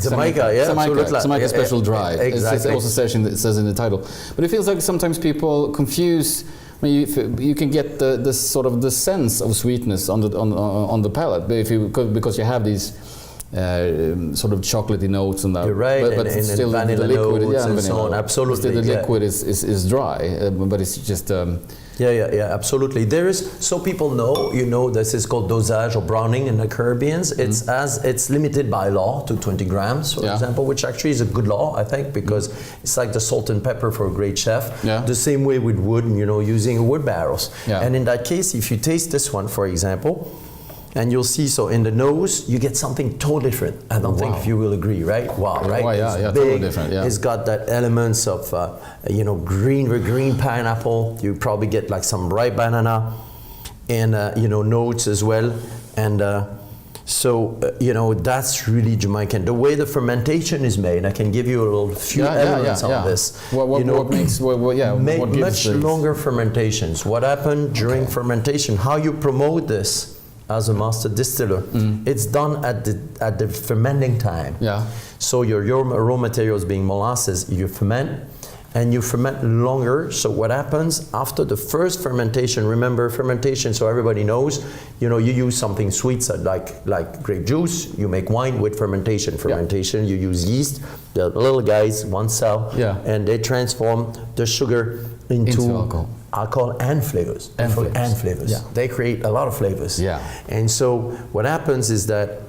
Jamaica, yeah, Jamaica special dry. Exactly. It also says in the title. But it feels like sometimes people confuse. I mean, you can get the sort of the sense of sweetness on the palate, but because you have these sort of chocolately notes and that. You're right, but and still vanilla the liquid, notes and vanilla. so on. Absolutely, still the liquid is dry, but it's just. Yeah, absolutely. There is, so people know, this is called dosage or browning in the Caribbeans. It's limited by law to 20 grams, for example, which actually is a good law, I think, because it's like the salt and pepper for a great chef. Yeah. The same way with wood, using wood barrels. Yeah. And in that case, if you taste this one, for example, and you'll see, so in the nose, you get something totally different. I don't think you will agree, right? Wow, right? Oh, yeah, it's big, totally different, yeah. It's got that elements of, green pineapple. You probably get like some ripe banana and, notes as well. And that's really Jamaican. The way the fermentation is made, I can give you a few elements on this. What gives much longer fermentations. What happened during fermentation? How you promote this as a master distiller? It's done at the fermenting time. Yeah. So your raw materials being molasses, you ferment. And you ferment longer. So what happens after the first fermentation? Remember fermentation, so everybody knows. You use something sweet, so like grape juice. You make wine with fermentation. Fermentation, you use yeast, the little guys, one cell, and they transform the sugar into alcohol and flavors. And flavors. Yeah. They create a lot of flavors. Yeah. And so what happens is that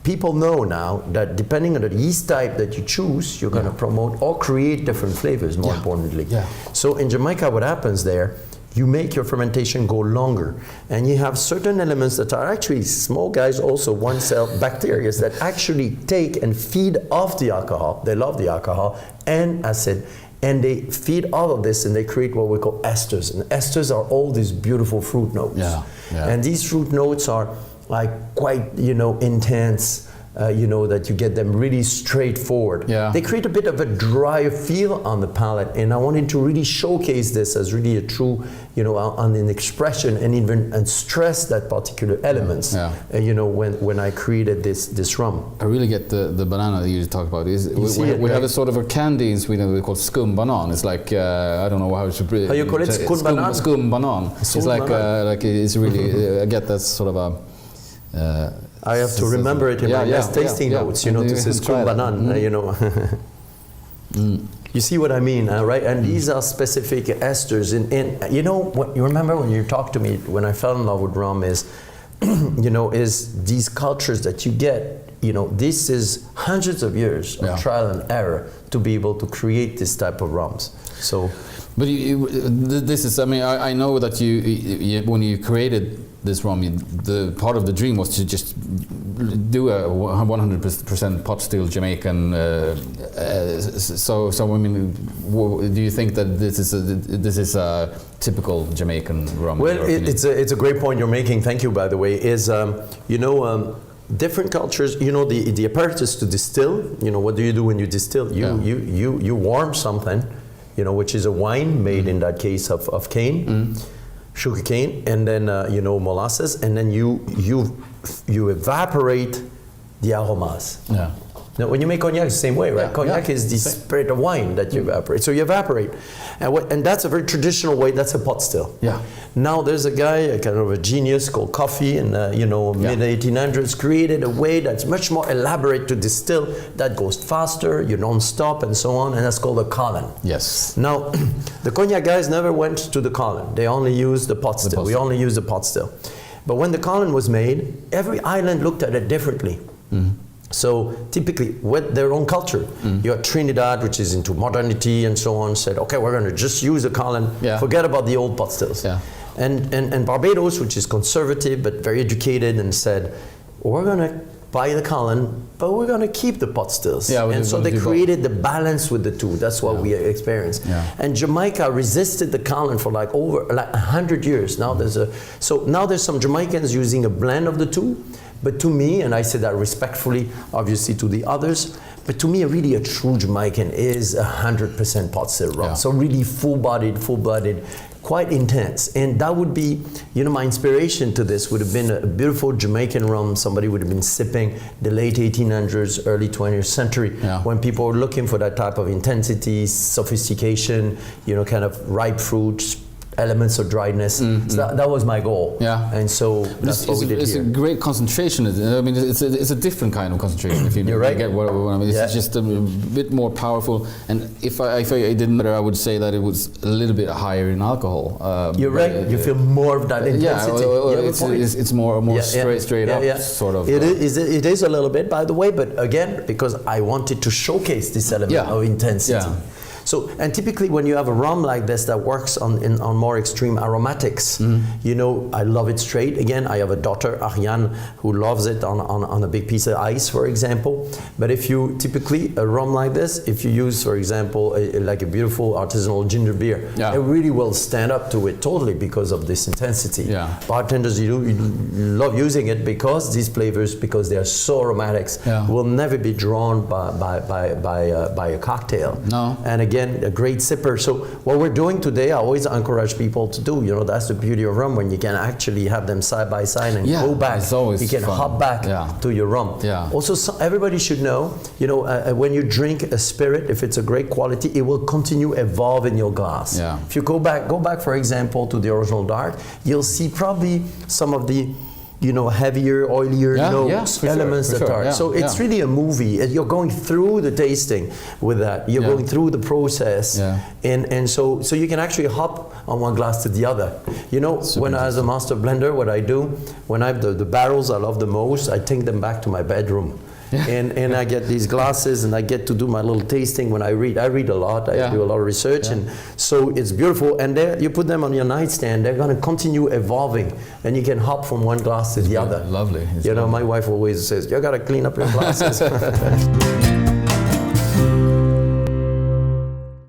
people know now that depending on the yeast type that you choose, you're going to promote or create different flavors, more importantly. Yeah. So in Jamaica, what happens there, you make your fermentation go longer. And you have certain elements that are actually small guys, also one cell bacteria that actually take and feed off the alcohol. They love the alcohol and acid. And they feed all of this and they create what we call esters. And esters are all these beautiful fruit notes. Yeah. And these fruit notes are like quite, intense, that you get them really straightforward. Yeah. They create a bit of a dry feel on the palate, and I wanted to really showcase this as really a true, on an expression and stress that particular elements. When I created this rum. I really get the banana that you talk about. We have a sort of a candy in Sweden we call skum banan. It's like I don't know how you call it. Skum banan. Skum banan. It's like it's really I get that sort of a. I have to remember it in my next tasting notes. This is skum banan. You see what I mean, right? And these are specific esters. What you remember when you talked to me when I fell in love with rum is, is these cultures that you get. This is hundreds of years of trial and error to be able to create this type of rums. So, but this is. I mean, I know that you when you created this rum, the part of the dream was to just do a 100% pot still Jamaican. So I mean, do you think that this is a typical Jamaican rum? Well, it's a great point you're making. Thank you, by the way. Different cultures, the apparatus to distill. What do you do when you distill? You warm something, which is a wine made in that case of cane. Sugar cane, and then molasses, and then you evaporate the aromas. Yeah. Now, when you make cognac, it's the same way, right? Cognac is the spirit of wine that you evaporate. So you evaporate, and that's a very traditional way. That's a pot still. Yeah. Now there's a guy, a kind of a genius called Coffee, in mid 1800s, created a way that's much more elaborate to distill. That goes faster, you don't stop, and so on, and that's called a column. Yes. Now, the cognac guys never went to the column. They only used the pot still. We only use the pot still. But when the column was made, every island looked at it differently. So typically, with their own culture, you have Trinidad, which is into modernity and so on, said, okay, we're going to just use a column, forget about the old pot stills. Yeah. And Barbados, which is conservative but very educated, and said, we're going to buy the column, but we're going to keep the pot stills. Yeah, and so they created the balance with the two. That's what we experienced. Yeah. And Jamaica resisted the column for over 100 years. Now there's some Jamaicans using a blend of the two. But to me, and I say that respectfully, obviously to the others, but to me, really a true Jamaican is 100% pot still rum. Yeah. So really full-bodied, quite intense. And that would be, you know, my inspiration to this would have been a beautiful Jamaican rum somebody would have been sipping the late 1800s, early 20th century, when people were looking for that type of intensity, sophistication, you know, kind of ripe fruits, elements of dryness. So that was my goal. And so that's what we did here. It's a great concentration. I mean, it's a different kind of concentration. If you get what I mean, it's just a bit more powerful. And if I didn't know, I would say that it was a little bit higher in alcohol. You're right. You feel more of that intensity. It's more straight up sort of. It is a little bit, by the way. But again, because I wanted to showcase this element of intensity. So, and typically when you have a rum like this that works on more extreme aromatics, you know, I love it straight. Again, I have a daughter, Ariane, who loves it on a big piece of ice, for example. But if you, typically, a rum like this, if you use, for example, like a beautiful artisanal ginger beer, it really will stand up to it totally because of this intensity. Bartenders, you love using it because these flavors, because they are so aromatic, will never be drawn by a cocktail. And again, a great sipper. So what we're doing today, I always encourage people to do, you know, that's the beauty of rum, when you can actually have them side by side and go back. It's always you can fun. hop back to your rum. Also, everybody should know, you know, when you drink a spirit, if it's a great quality, it will continue evolve in your glass. If you go back, for example, to the original dark, you'll see probably some of the, you know, heavier, oilier notes, elements that are. So it's really a movie. You're going through the tasting with that. You're going through the process, and so you can actually hop on one glass to the other. You know, when I as a master blender, what I do when I have the barrels I love the most, I take them back to my bedroom. And I get these glasses and I get to do my little tasting when I read. I read a lot, I do a lot of research, and so it's beautiful. And there, you put them on your nightstand, they're going to continue evolving, and you can hop from one glass to the other. Lovely. You know, my wife always says, you got to clean up your glasses.